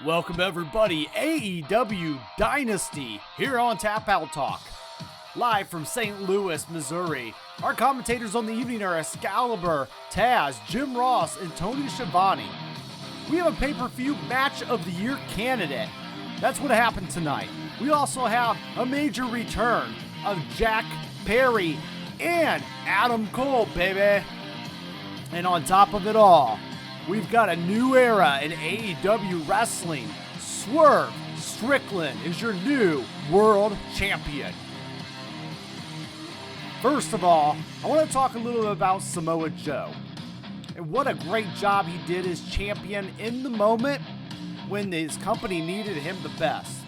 Welcome everybody, AEW Dynasty here on Tap Out Talk. Live from St. Louis, Missouri. Our commentators on the evening are Excalibur, Taz, Jim Ross, and Tony Schiavone. We have a pay-per-view match of the year candidate. That's what happened tonight. We also have a major return of Jack Perry and Adam Cole, baby. And on top of it all, we've got a new era in AEW wrestling. Swerve Strickland is your new world champion. First of all, I want to talk a little bit about Samoa Joe. And what a great job he did as champion in the moment when his company needed him the best.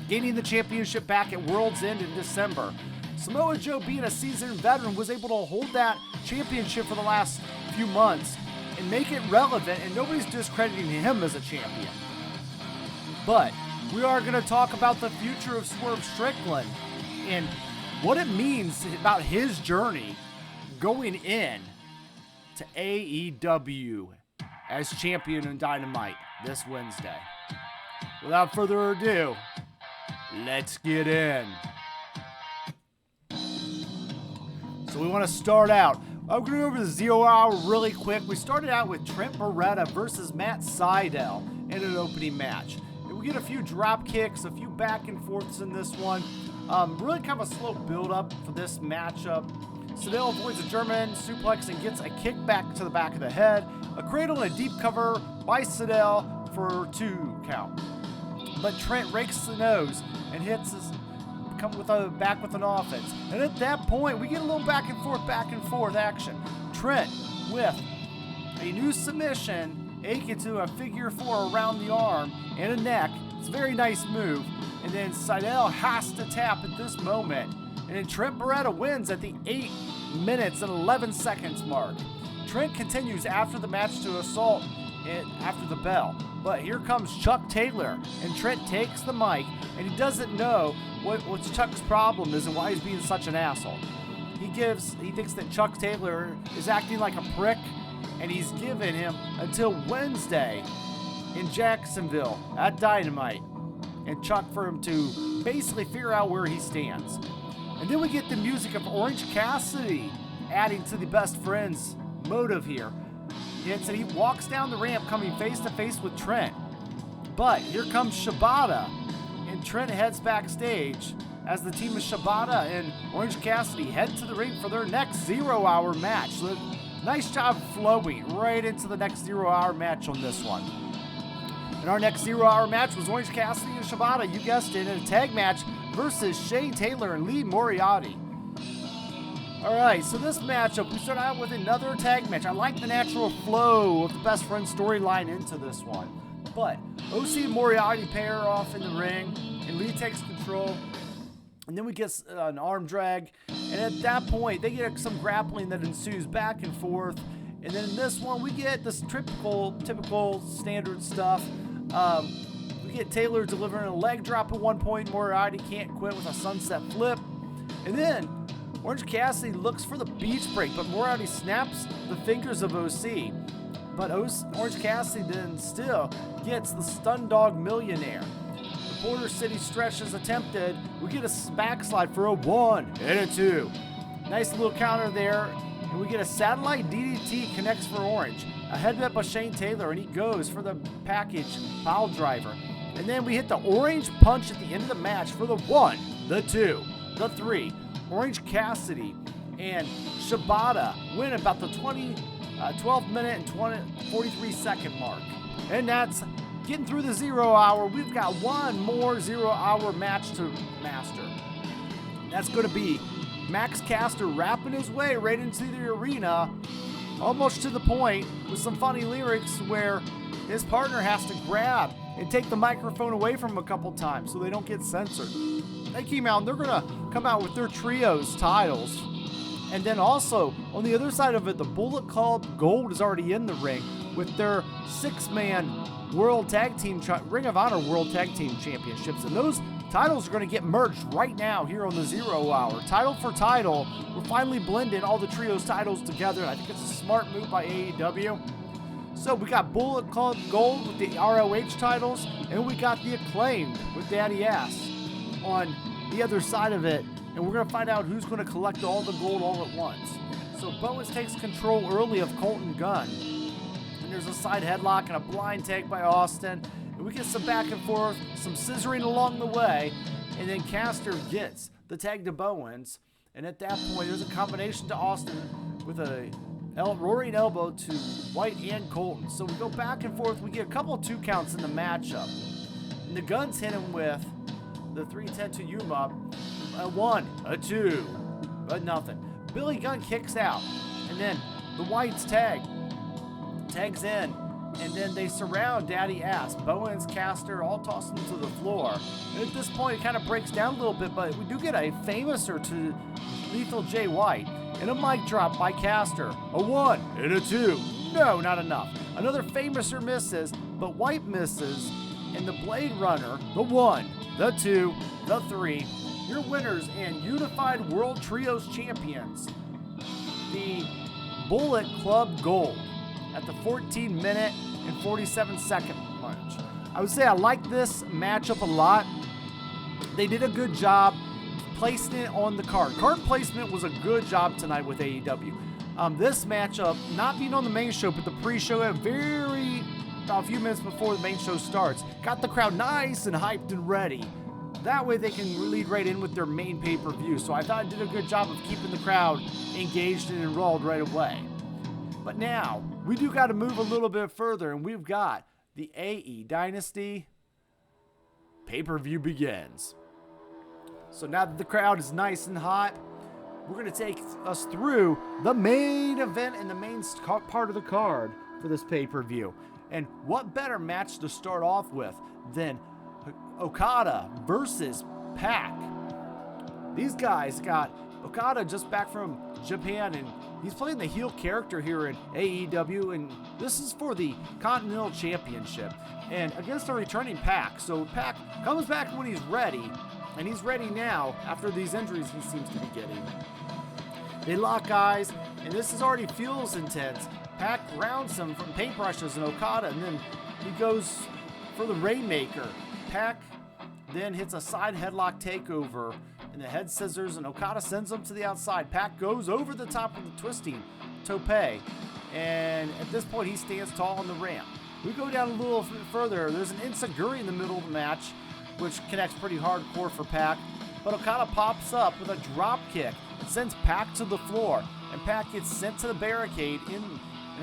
Gaining the championship back at World's End in December, Samoa Joe, being a seasoned veteran, was able to hold that championship for the last few months and make it relevant, and nobody's discrediting him as a champion. But we are going to talk about the future of Swerve Strickland and what it means about his journey going in to AEW as champion in Dynamite this Wednesday. Without further ado, let's get in. So we want to start out. I'm going to go over the 0 hour really quick. We started out with Trent Beretta versus Matt Sydal in an opening match. And we get a few drop kicks, a few back and forths in this one. Really kind of a slow build up for this matchup. Sydal avoids a German suplex and gets a kick back to the back of the head. A cradle and a deep cover by Sydal for 2 count. But Trent rakes the nose and hits his back with an offense. And at that point, we get a little back and forth action. Trent with a new submission, akin to a figure 4 around the arm and a neck. It's a very nice move. And then Sydal has to tap at this moment. And then Trent Beretta wins at the 8 minutes and 11 seconds mark. Trent continues after the match to assault after the bell. But here comes Chuck Taylor, and Trent takes the mic, and he doesn't know what Chuck's problem is and why he's being such an asshole. He thinks that Chuck Taylor is acting like a prick, and he's given him until Wednesday in Jacksonville at Dynamite, and Chuck for him to basically figure out where he stands. And then we get the music of Orange Cassidy adding to the best friends motive here. And he walks down the ramp coming face to face with Trent. But here comes Shibata, and Trent heads backstage as the team of Shibata and Orange Cassidy head to the ring for their next 0 hour match. So nice job flowing right into the next 0 hour match on this one. And our next 0 hour match was Orange Cassidy and Shibata, you guessed it, in a tag match versus Shane Taylor and Lee Moriarty. Alright, so this matchup, we start out with another tag match. I like the natural flow of the best friend storyline into this one. But OC and Moriarty pair off in the ring, and Lee takes control. And then we get an arm drag. And at that point, they get some grappling that ensues back and forth. And then in this one, we get this typical standard stuff. We get Taylor delivering a leg drop at one point. Moriarty can't quit with a sunset flip. And then Orange Cassidy looks for the beach break, but Moriarty snaps the fingers of OC. But Orange Cassidy then still gets the Stun Dog Millionaire. The Porter City stretch is attempted. We get a backslide for a 1 and a 2. Nice little counter there. And we get a satellite DDT connects for Orange. A headbutt by Shane Taylor, and he goes for the package pile driver. And then we hit the Orange Punch at the end of the match for the 1, the 2, the 3. Orange Cassidy and Shibata win about the 12 minute and 43 second mark. And that's getting through the 0 hour. We've got one more 0 hour match to master. That's going to be Max Caster rapping his way right into the arena, almost to the point with some funny lyrics where his partner has to grab and take the microphone away from him a couple times so they don't get censored. They came out and they're going to come out with their trios titles. And then also, on the other side of it, the Bullet Club Gold is already in the ring with their 6-man World Tag Team, Ring of Honor World Tag Team Championships. And those titles are going to get merged right now here on the 0 hour. Title for title, we're finally blending all the trios titles together. I think it's a smart move by AEW. So we got Bullet Club Gold with the ROH titles, and we got the Acclaimed with Daddy Ass on the other side of it. And we're going to find out who's going to collect all the gold all at once. So Bowens takes control early of Colton Gunn. And there's a side headlock and a blind tag by Austin. And we get some back and forth, some scissoring along the way. And then Caster gets the tag to Bowens. And at that point, there's a combination to Austin with a roaring elbow to White and Colton. So we go back and forth. We get a couple of 2 counts in the matchup. And the Guns hit him with the 310 to Yuma. A 1, a 2, but nothing. Billy Gunn kicks out. And then the Whites tags in. And then they surround Daddy Ass. Bowens, Caster, all tossing him to the floor. And at this point, it kind of breaks down a little bit, but we do get a famouser to Lethal J. White. And a mic drop by Caster. A 1 and a 2. No, not enough. Another famouser misses, but White misses. And the Blade Runner, the 1, the 2, the 3. Your winners and Unified World Trios champions, the Bullet Club Gold, at the 14-minute and 47-second mark. I would say I like this matchup a lot. They did a good job placing it on the card. Card placement was a good job tonight with AEW. This matchup, not being on the main show, but the pre-show a few minutes before the main show starts, got the crowd nice and hyped and ready. That way they can lead right in with their main pay-per-view. So I thought I did a good job of keeping the crowd engaged and enrolled right away. But now, we do got to move a little bit further, and we've got the AE Dynasty pay-per-view begins. So now that the crowd is nice and hot, we're going to take us through the main event and the main part of the card for this pay-per-view. And what better match to start off with than Okada versus Pac. These guys got Okada just back from Japan, and he's playing the heel character here in AEW, and this is for the Continental Championship and against a returning Pac. So Pac comes back when he's ready, and he's ready now after these injuries he seems to be getting. They lock eyes, and this already feels intense. Pac grounds him from paintbrushes and Okada, and then he goes for the Rainmaker. Pac then hits a side headlock takeover in the head scissors, and Okada sends him to the outside. Pac goes over the top of the twisting tope, and at this point he stands tall on the ramp. We go down a little further. There's an enziguri in the middle of the match, which connects pretty hardcore for Pac, but Okada pops up with a drop kick and sends Pac to the floor, and Pac gets sent to the barricade.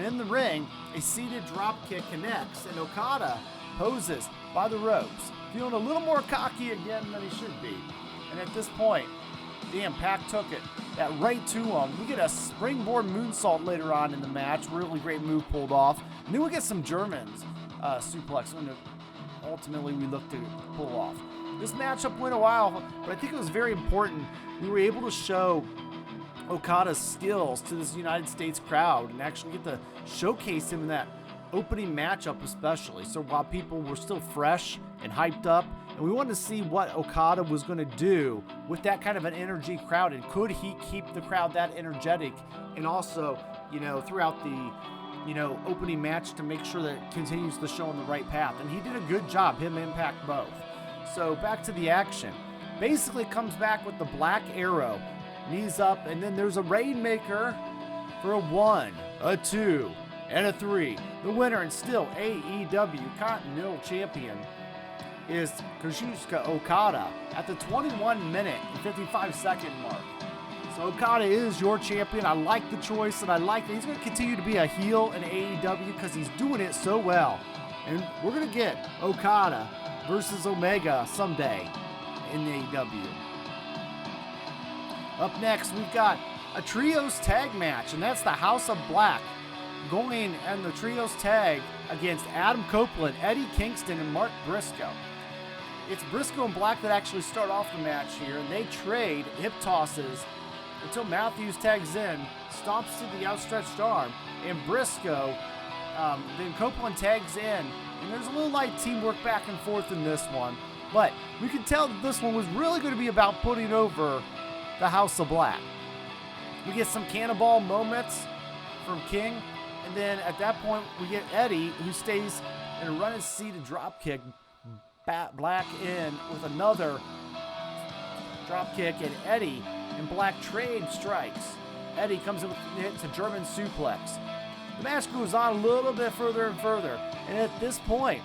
In the ring, a seated drop kick connects, and Okada poses by the ropes, feeling a little more cocky again than he should be. And at this point, damn, Pac took it. That right to him. We get a springboard moonsault later on in the match. Really great move pulled off. And then we get some Germans suplex, and ultimately we look to pull off. This matchup went a while, but I think it was very important. We were able to show Okada's skills to this United States crowd and actually get to showcase him in that opening matchup especially. So while people were still fresh and hyped up, and we wanted to see what Okada was going to do with that kind of an energy crowd, and could he keep the crowd that energetic, and also, throughout the, opening match to make sure that it continues the show on the right path. And he did a good job, him and Impact both. So back to the action. Basically comes back with the Black Arrow, knees up, and then there's a Rainmaker for a 1, a 2, and a 3. The winner and still AEW Continental Champion is Kazuchika Okada at the 21-minute and 55-second mark. So Okada is your champion. I like the choice, and I like that he's going to continue to be a heel in AEW because he's doing it so well. And we're going to get Okada versus Omega someday in AEW. Up next, we've got a trios tag match, and that's the House of Black going in the trios tag against Adam Copeland, Eddie Kingston, and Mark Briscoe. It's Briscoe and Black that actually start off the match here, and they trade hip tosses until Matthews tags in, stomps to the outstretched arm, and Briscoe, then Copeland tags in, and there's a little light teamwork back and forth in this one, but we could tell that this one was really going to be about putting over the House of Black. We get some cannonball moments from King, and And then at that point, we get Eddie, who stays in a running seated drop kick. Black in with another drop kick, and Eddie and Black trade strikes. Eddie comes in with hits a German suplex. The match goes on a little bit further and further. And at this point,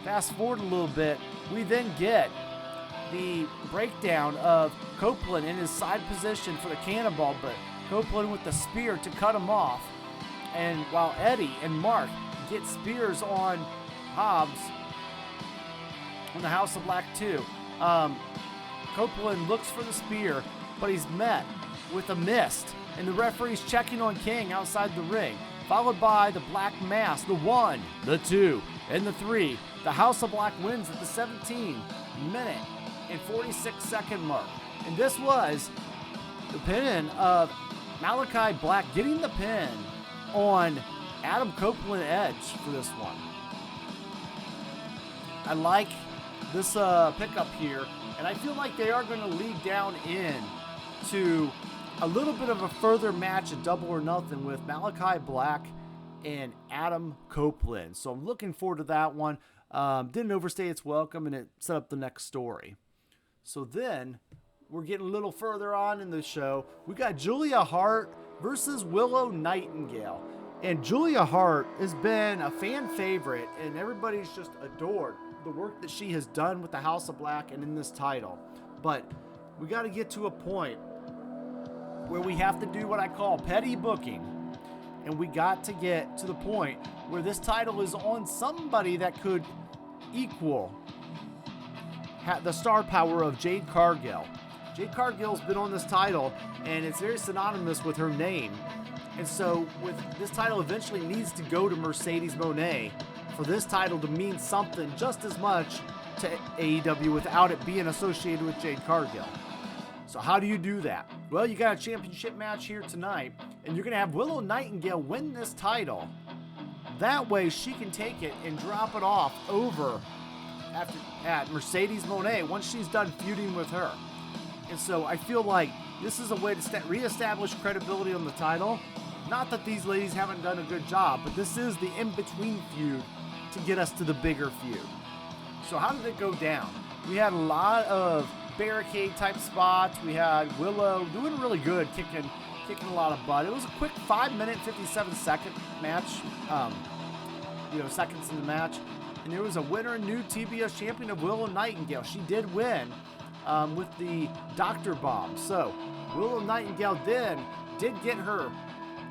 fast forward a little bit, we then get the breakdown of Copeland in his side position for the cannonball, but Copeland with the spear to cut him off. And while Eddie and Mark get spears on Hobbs on the House of Black too, Copeland looks for the spear, but he's met with a mist, and the referee's checking on King outside the ring, followed by the Black Mass, the 1, the 2, and the 3. The House of Black wins at the 17-minute and 46-second mark. And this was the pin of Malachi Black getting the pin on Adam Copeland Edge for this one. I like this pickup here, and I feel like they are going to lead down in to a little bit of a further match at Double or Nothing with Malachi Black and Adam Copeland. So I'm looking forward to that one. Didn't overstay its welcome, and it set up the next story. So then we're getting a little further on in the show. We got Julia Hart versus Willow Nightingale. And Julia Hart has been a fan favorite, and everybody's just adored the work that she has done with the House of Black and in this title. But we got to get to a point where we have to do what I call petty booking. And we got to get to the point where this title is on somebody that could equal the star power of Jade Cargill. Jade Cargill's been on this title, and it's very synonymous with her name. And so with this title eventually needs to go to Mercedes Moné for this title to mean something just as much to AEW without it being associated with Jade Cargill. So how do you do that? Well, you got a championship match here tonight, and you're going to have Willow Nightingale win this title. That way she can take it and drop it off over at Mercedes Moné once she's done feuding with her. And so I feel like this is a way to reestablish credibility on the title. Not that these ladies haven't done a good job, but this is the in-between feud to get us to the bigger feud. So how did it go down? We had a lot of barricade type spots. We had Willow doing really good, kicking a lot of butt. It was a quick 5-minute, 57-second match, seconds in the match. And there was a winner and new TBS champion of Willow Nightingale. She did win with the Dr. Bomb. So Willow Nightingale then did get her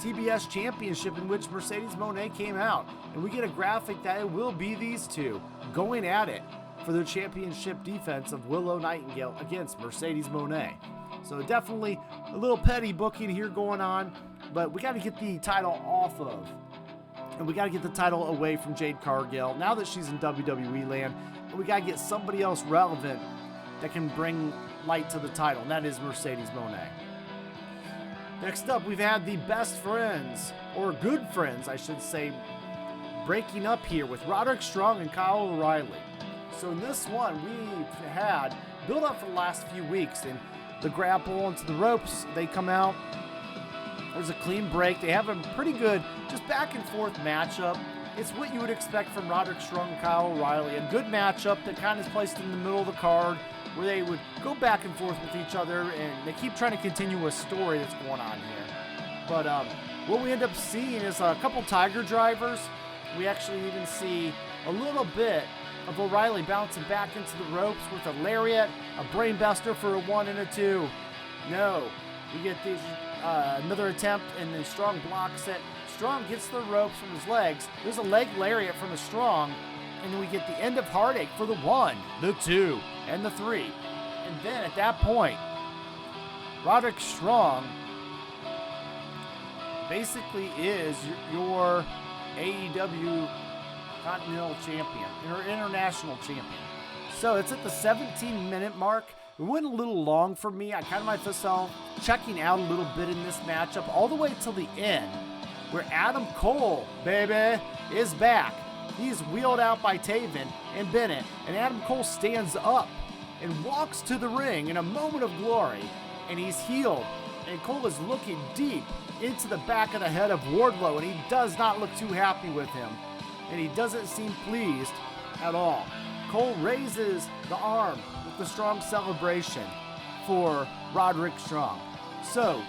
TBS championship, in which Mercedes Moné came out. And we get a graphic that it will be these two going at it for the championship defense of Willow Nightingale against Mercedes Moné. So definitely a little petty booking here going on, but we got to get the title off of, and we got to get the title away from Jade Cargill now that she's in WWE land, and we got to get somebody else relevant that can bring light to the title, and that is Mercedes Moné. Next up, we've had the best friends, or good friends, I should say, breaking up here with Roderick Strong and Kyle O'Reilly. So in this one, we've had build up for the last few weeks, and the grapple onto the ropes, they come out. There's a clean break. They have a pretty good, just back and forth matchup. It's what you would expect from Roderick Strong and Kyle O'Reilly. A good matchup that kind of is placed in the middle of the card, where they would go back and forth with each other, and they keep trying to continue a story that's going on here. But what we end up seeing is a couple Tiger drivers. We actually even see a little bit of O'Reilly bouncing back into the ropes with a lariat, a brainbuster for a 1 and a 2. No, we get these another attempt, and then Strong blocks it. Strong gets the ropes from his legs. There's a leg lariat from a Strong, and then we get the end of Heartache for the 1, the 2, and the 3. And then at that point, Roderick Strong basically is your AEW Continental Champion, or International Champion. So it's at the 17-minute mark. It went a little long for me. I kind of find myself checking out a little bit in this matchup all the way till the end, where Adam Cole, baby, is back. He's wheeled out by Taven and Bennett, and Adam Cole stands up and walks to the ring in a moment of glory, and he's healed And Cole is looking deep into the back of the head of Wardlow, and he does not look too happy with him. And he doesn't seem pleased at all. Cole raises the arm with the strong celebration for Roderick Strong. So,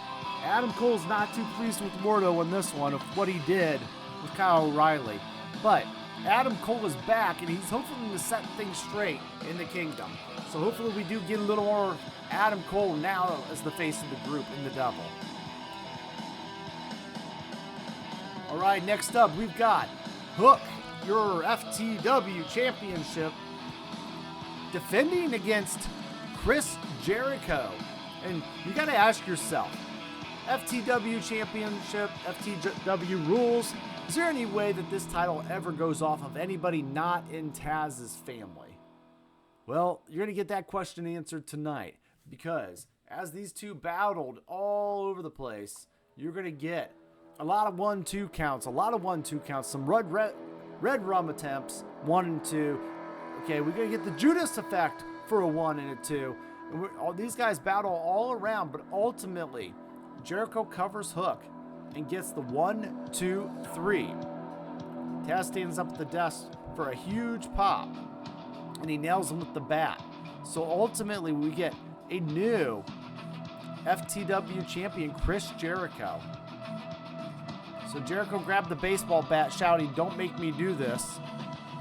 Adam Cole's not too pleased with Wardlow in this one of what he did with Kyle O'Reilly. But Adam Cole is back, and he's hoping to set things straight in the Kingdom. So hopefully we do get a little more Adam Cole now as the face of the group in the double. All right, next up we've got Hook, your FTW Championship, defending against Chris Jericho. And you got to ask yourself, FTW Championship, FTW rules, is there any way that this title ever goes off of anybody not in Taz's family? Well, you're going to get that question answered tonight, because as these two battled all over the place, you're going to get a lot of 1-2 counts, some red rum attempts, 1 and 2. Okay, we're going to get the Judas effect for a 1 and a 2. And all these guys battle all around, but ultimately, Jericho covers Hook and gets the 1, 2, 3. Taz stands up at the desk for a huge pop, and he nails him with the bat. So ultimately, we get a new FTW champion, Chris Jericho. So Jericho grabbed the baseball bat, shouting, "Don't make me do this."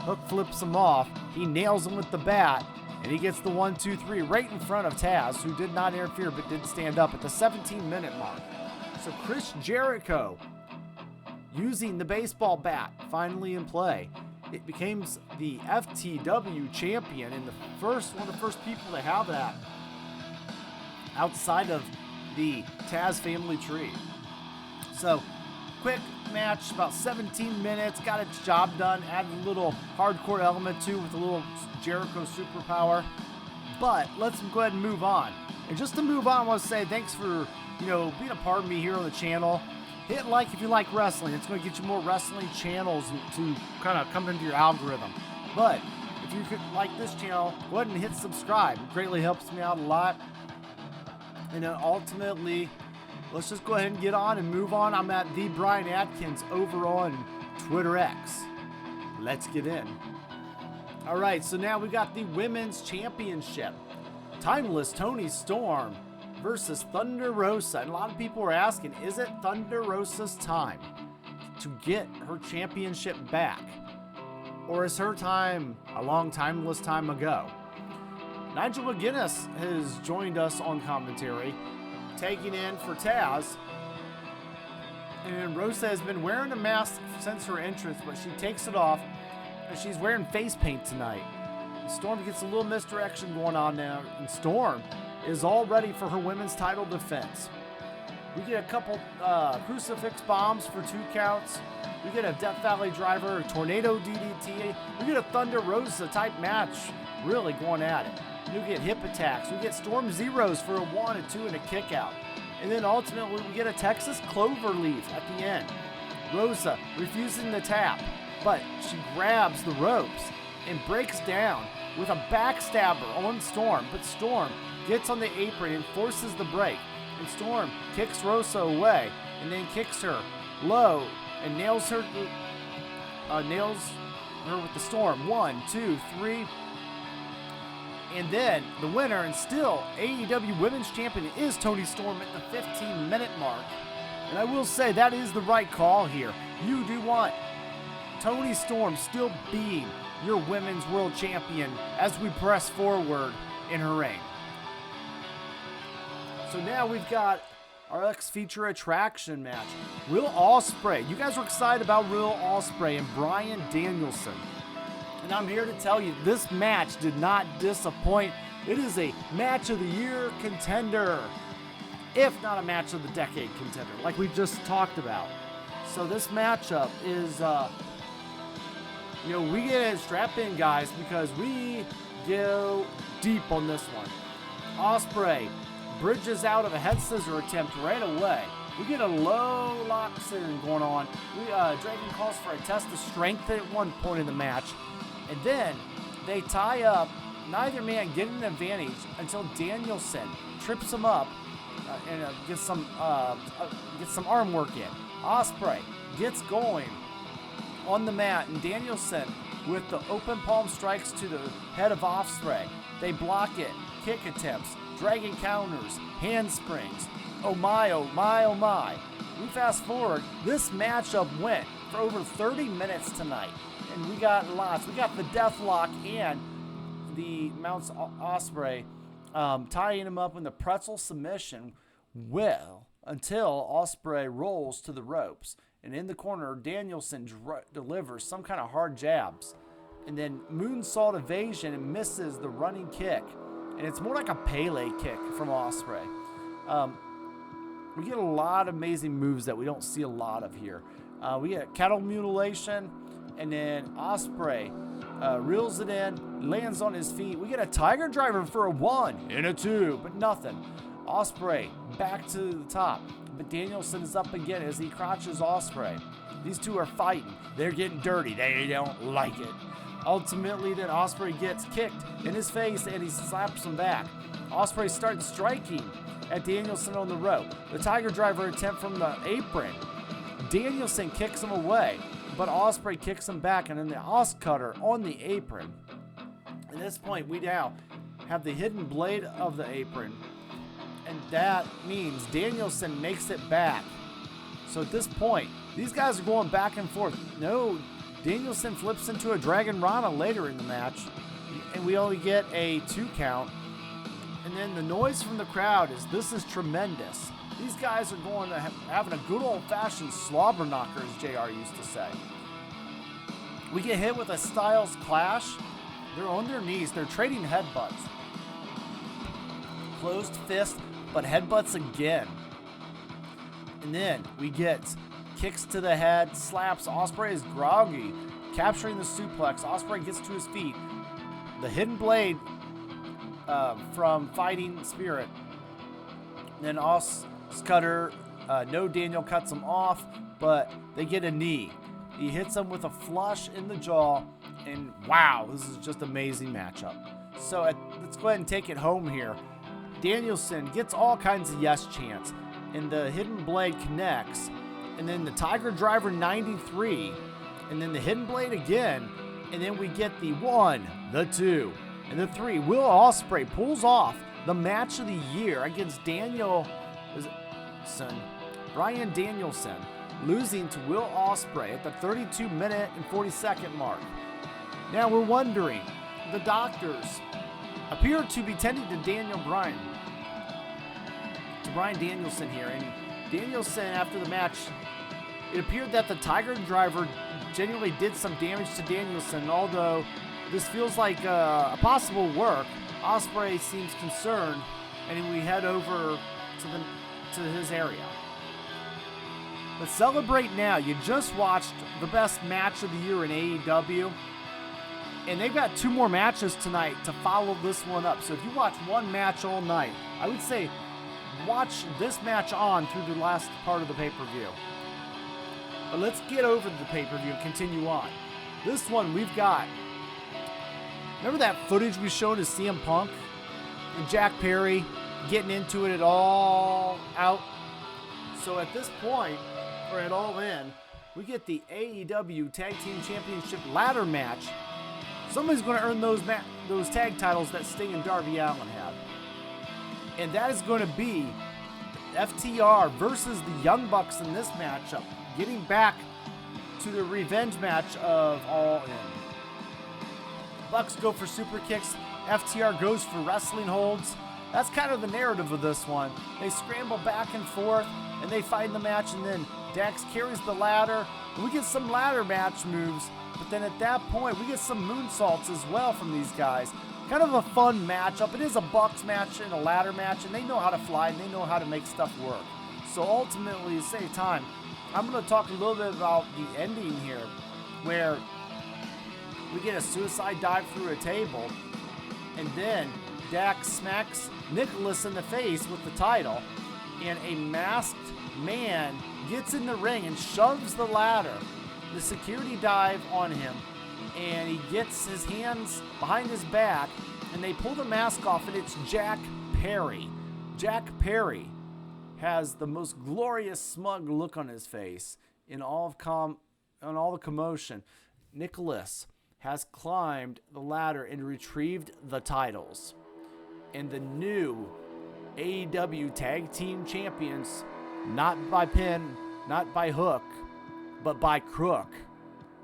Hook flips him off. He nails him with the bat, and he gets the 1, 2, 3 right in front of Taz, who did not interfere but did stand up at the 17-minute mark. So Chris Jericho, using the baseball bat, finally in play. It becomes the FTW champion, and one of the first people to have that outside of the Taz family tree. So, quick match, about 17 minutes, got its job done, added a little hardcore element too with a little Jericho superpower. But let's go ahead and move on. And just to move on, I want to say thanks for, being a part of me here on the channel. Hit like if you like wrestling. It's going to get you more wrestling channels to kind of come into your algorithm. But if you could like this channel, go ahead and hit subscribe. It greatly helps me out a lot. And then ultimately, let's just go ahead and get on and move on. I'm at the Bryan Atkins over on Twitter X. Let's get in. All right, so now we got the Women's Championship. Timeless Toni Storm versus Thunder Rosa. And a lot of people are asking, is it Thunder Rosa's time to get her championship back? Or is her time a long timeless time ago? Nigel McGuinness has joined us on commentary, taking in for Taz. And Rosa has been wearing a mask since her entrance, but she takes it off, and she's wearing face paint tonight. Storm gets a little misdirection going on now, and Storm is all ready for her women's title defense. We get a couple crucifix bombs for 2 counts. We get a Death Valley Driver, a Tornado DDT. We get a Thunder Rosa type match really going at it. We get hip attacks. We get Storm Zeros for a 1, a 2, and a kick out. And then ultimately we get a Texas Cloverleaf at the end. Rosa refusing the tap, but she grabs the ropes and breaks down with a backstabber on Storm. But Storm gets on the apron and forces the break. And Storm kicks Rosa away and then kicks her low and nails her with the Storm. 1, 2, 3. And then the winner and still AEW Women's Champion is Toni Storm at the 15-minute mark. And I will say that is the right call here. You do want Toni Storm still being your Women's World Champion as we press forward in her reign. So now we've got our next feature attraction match. Will Ospreay. You guys were excited about Will Ospreay and Bryan Danielson. And I'm here to tell you, this match did not disappoint. It is a match of the year contender, if not a match of the decade contender, like we just talked about. So this matchup is, we get it strapped in, guys, because we go deep on this one. Ospreay bridges out of a head scissor attempt right away. We get a low lock scissor going on. Dragon calls for a test of strength at one point in the match. And then they tie up, neither man getting an advantage until Danielson trips him up get some arm work in. Ospreay gets going on the mat, and Danielson with the open palm strikes to the head of Ospreay. They block it, kick attempts, dragon counters, handsprings. Oh my, oh my, oh my. We fast forward, this matchup went for over 30 minutes tonight, and we got lots. We got the death lock and the Mounts Ospreay tying him up in the pretzel submission until Ospreay rolls to the ropes. And in the corner, Danielson delivers some kind of hard jabs. And then moonsault evasion and misses the running kick. And it's more like a Pele kick from Ospreay. We get a lot of amazing moves that we don't see a lot of here. We get cattle mutilation, and then Ospreay reels it in, lands on his feet. We get a tiger driver for a 1 and a 2, but nothing. Ospreay back to the top, but Danielson is up again as he crouches Ospreay. These two are fighting. They're getting dirty. They don't like it. Ultimately, then Ospreay gets kicked in his face and he slaps him back. Ospreay starts striking at Danielson on the rope. The tiger driver attempt from the apron. Danielson kicks him away, but Ospreay kicks him back, and then the Os Cutter on the apron. At this point, we now have the hidden blade of the apron, and that means Danielson makes it back. So at this point, these guys are going back and forth. No, Danielson flips into a Dragon Rana later in the match, and we only get a 2 count. And then the noise from the crowd is, this is tremendous. These guys are going to having a good old-fashioned slobber knocker, as JR used to say. We get hit with a Styles Clash. They're on their knees. They're trading headbutts. Closed fist, but headbutts again. And then we get kicks to the head, slaps. Ospreay is groggy, capturing the suplex. Ospreay gets to his feet. The hidden blade from Fighting Spirit. Then Os Cutter, no Daniel cuts him off, but they get a knee. He hits him with a flush in the jaw, and wow, this is just an amazing matchup. So let's go ahead and take it home here. Danielson gets all kinds of yes chants, and the hidden blade connects, and then the Tiger Driver 93, and then the hidden blade again, and then we get the 1, the 2, and the 3. Will Ospreay pulls off the match of the year against Bryan Danielson, losing to Will Ospreay at the 32-minute and 40-second mark. Now we're wondering, the doctors appear to be tending to Bryan Danielson here, and Danielson, after the match, it appeared that the Tiger Driver genuinely did some damage to Danielson. Although this feels like a possible work, Ospreay seems concerned, and we head over to his area. Let's celebrate now. You just watched the best match of the year in AEW, and they've got 2 more matches tonight to follow this one up. So if you watch one match all night, I would say watch this match on through the last part of the pay-per-view. But let's get over the pay-per-view and continue on. This one we've got, remember that footage we showed of CM Punk and Jack Perry getting into it at All Out? So at this point, or at All In, we get the AEW Tag Team Championship ladder match. Somebody's going to earn those tag titles that Sting and Darby Allin have. And that is going to be FTR versus the Young Bucks in this matchup, getting back to the revenge match of All In. Bucks go for super kicks. FTR goes for wrestling holds. That's kind of the narrative of this one. They scramble back and forth, and they fight in the match, and then Dax carries the ladder. We get some ladder match moves, but then at that point, we get some moonsaults as well from these guys. Kind of a fun matchup. It is a Bucks match and a ladder match, and they know how to fly, and they know how to make stuff work. So ultimately, to save time, I'm going to talk a little bit about the ending here, where we get a suicide dive through a table, and then Dax smacks Nicholas in the face with the title, and a masked man gets in the ring and shoves the ladder, the security dive on him, and he gets his hands behind his back, and they pull the mask off, and it's Jack Perry. Jack Perry has the most glorious, smug look on his face in all the commotion. Nicholas has climbed the ladder and retrieved the titles. And the new AEW Tag Team Champions, not by pin, not by hook, but by crook,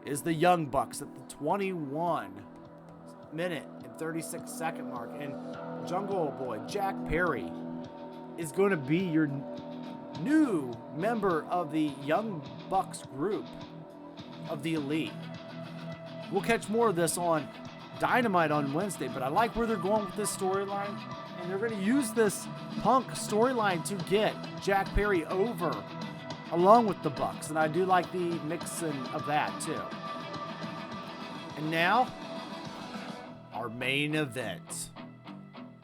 is the Young Bucks at the 21-minute and 36-second mark. And Jungle Boy Jack Perry is going to be your new member of the Young Bucks group of the Elite. We'll catch more of this on Dynamite on Wednesday, but I like where they're going with this storyline, and they're going to use this Punk storyline to get Jack Perry over along with the Bucks, and I do like the mixing of that too. And now, our main event.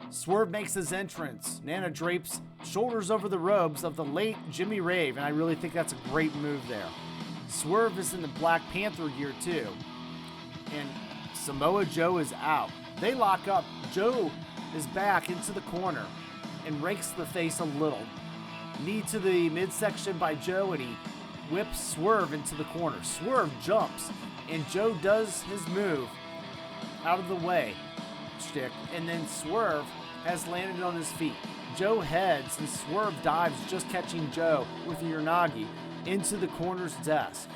Swerve makes his entrance. Nana drapes shoulders over the robes of the late Jimmy Rave, and I really think that's a great move there. Swerve is in the Black Panther gear too, and Samoa Joe is out. They lock up. Joe is back into the corner and rakes the face a little. Knee to the midsection by Joe, and he whips Swerve into the corner. Swerve jumps, and Joe does his move out of the way shtick, and then Swerve has landed on his feet. Joe heads, and Swerve dives, just catching Joe with Uranagi into the corner's desk.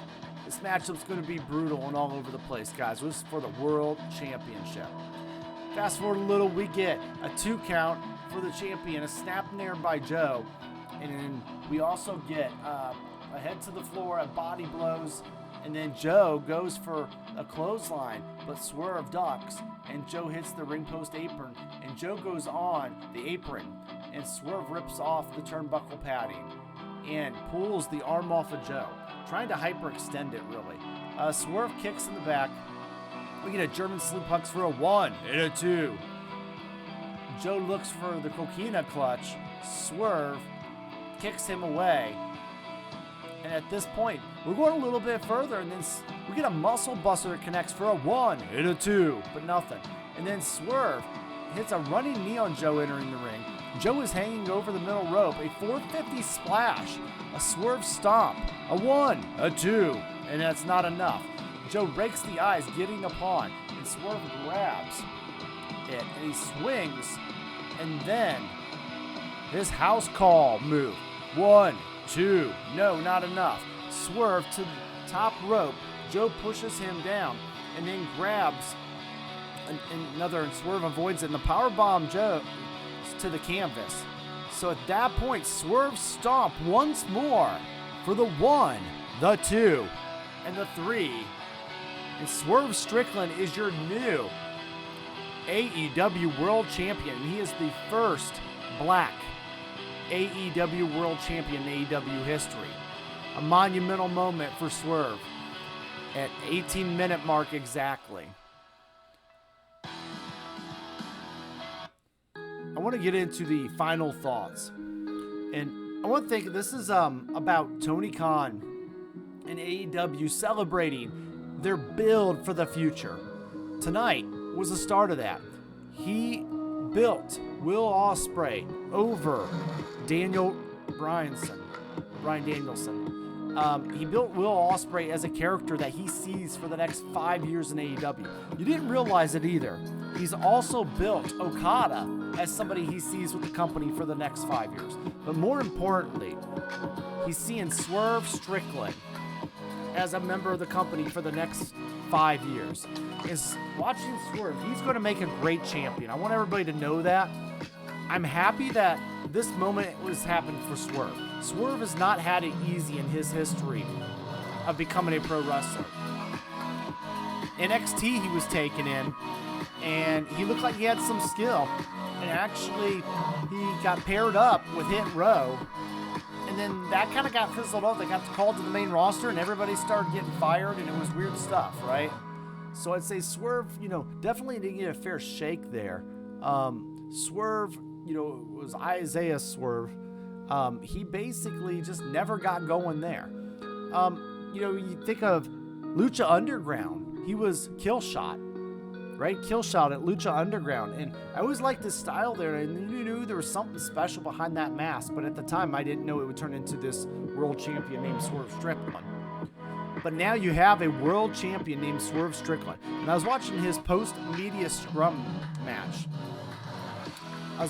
This matchup's going to be brutal and all over the place, guys. This is for the World Championship. Fast forward a little, we get a 2 count for the champion, a snap in there by Joe, and then we also get a head to the floor, a body blows, and then Joe goes for a clothesline, but Swerve ducks, and Joe hits the ring post apron, and Joe goes on the apron, and Swerve rips off the turnbuckle padding and pulls the arm off of Joe, trying to hyperextend it, really. Swerve kicks in the back. We get a German suplex for a 1 and a 2. Joe looks for the coquina clutch. Swerve kicks him away. And at this point, we're going a little bit further, and then we get a muscle buster that connects for a 1 and a 2, but nothing. And then Swerve hits a running knee on Joe entering the ring. Joe is hanging over the middle rope, a 450 splash, a Swerve stomp, a 1, a 2, and that's not enough. Joe breaks the eyes, getting upon, and Swerve grabs it, and he swings, and then his house call move. 1, 2, no, not enough. Swerve to the top rope. Joe pushes him down, and then grabs another, and Swerve avoids it, and the powerbomb Joe to the canvas. So at that point, Swerve stomp once more for the 1, the 2, and the 3. And Swerve Strickland is your new AEW World Champion. He is the first black AEW World Champion in AEW history. A monumental moment for Swerve at 18-minute mark exactly. I want to get into the final thoughts. And I want to think this is about Tony Khan and AEW celebrating their build for the future. Tonight was the start of that. He built Will Ospreay over Bryan Danielson. He built Will Ospreay as a character that he sees for the next 5 years in AEW. You didn't realize it either. He's also built Okada as somebody he sees with the company for the next 5 years. But more importantly, he's seeing Swerve Strickland as a member of the company for the next 5 years. Is watching Swerve, he's going to make a great champion. I want everybody to know that. I'm happy that this moment was happened for Swerve. Swerve has not had it easy in his history of becoming a pro wrestler. NXT he was taken in, and he looked like he had some skill. And actually, he got paired up with Hit Row, and then that kind of got fizzled off. They got called to the main roster, and everybody started getting fired, and it was weird stuff, right? So I'd say Swerve, definitely didn't get a fair shake there. Swerve, was Isaiah Swerve. He basically just never got going there. You think of Lucha Underground. He was Killshot. right? Kill shot at Lucha Underground. And I always liked his style there, and you knew there was something special behind that mask, but at the time I didn't know it would turn into this world champion named Swerve Strickland. But now you have a world champion named Swerve Strickland. And I was watching his post-media scrum match. And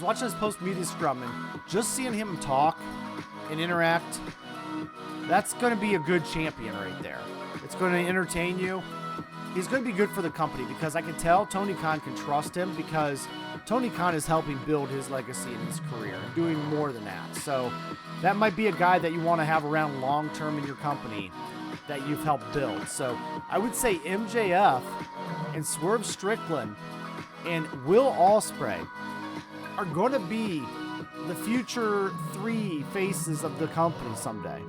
just seeing him talk and interact, that's going to be a good champion right there. It's going to entertain you. He's going to be good for the company because I can tell Tony Khan can trust him because Tony Khan is helping build his legacy in his career and doing more than that. So that might be a guy that you want to have around long-term in your company that you've helped build. So I would say MJF and Swerve Strickland and Will Ospreay are going to be the future 3 faces of the company someday.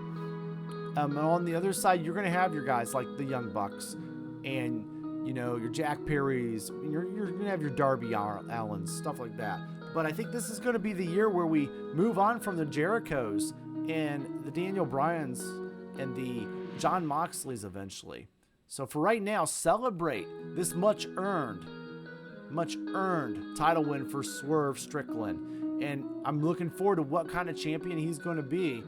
And on the other side, you're going to have your guys like the Young Bucks and, your Jack Perrys. You're going to have your Darby Allins, stuff like that. But I think this is going to be the year where we move on from the Jerichos and the Daniel Bryans and the John Moxleys eventually. So for right now, celebrate this much earned title win for Swerve Strickland. And I'm looking forward to what kind of champion he's going to be.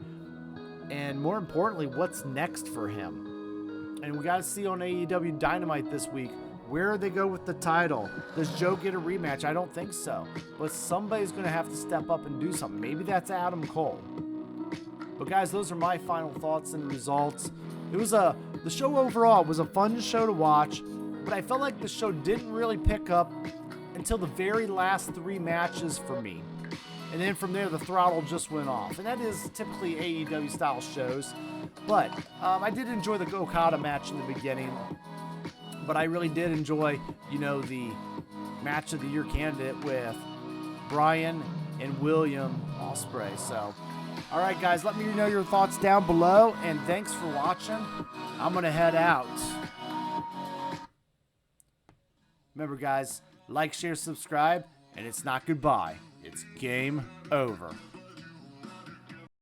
And more importantly, what's next for him. And we got to see on AEW Dynamite this week, where they go with the title. Does Joe get a rematch? I don't think so. But somebody's going to have to step up and do something. Maybe that's Adam Cole. But guys, those are my final thoughts and results. It was the show overall was a fun show to watch, but I felt like the show didn't really pick up until the very last 3 matches for me. And then from there, the throttle just went off. And that is typically AEW style shows. But I did enjoy the Okada match in the beginning. But I really did enjoy, the match of the year candidate with Bryan and William Ospreay. So, all right, guys, let me know your thoughts down below. And thanks for watching. I'm going to head out. Remember, guys, like, share, subscribe. And it's not goodbye. It's game over.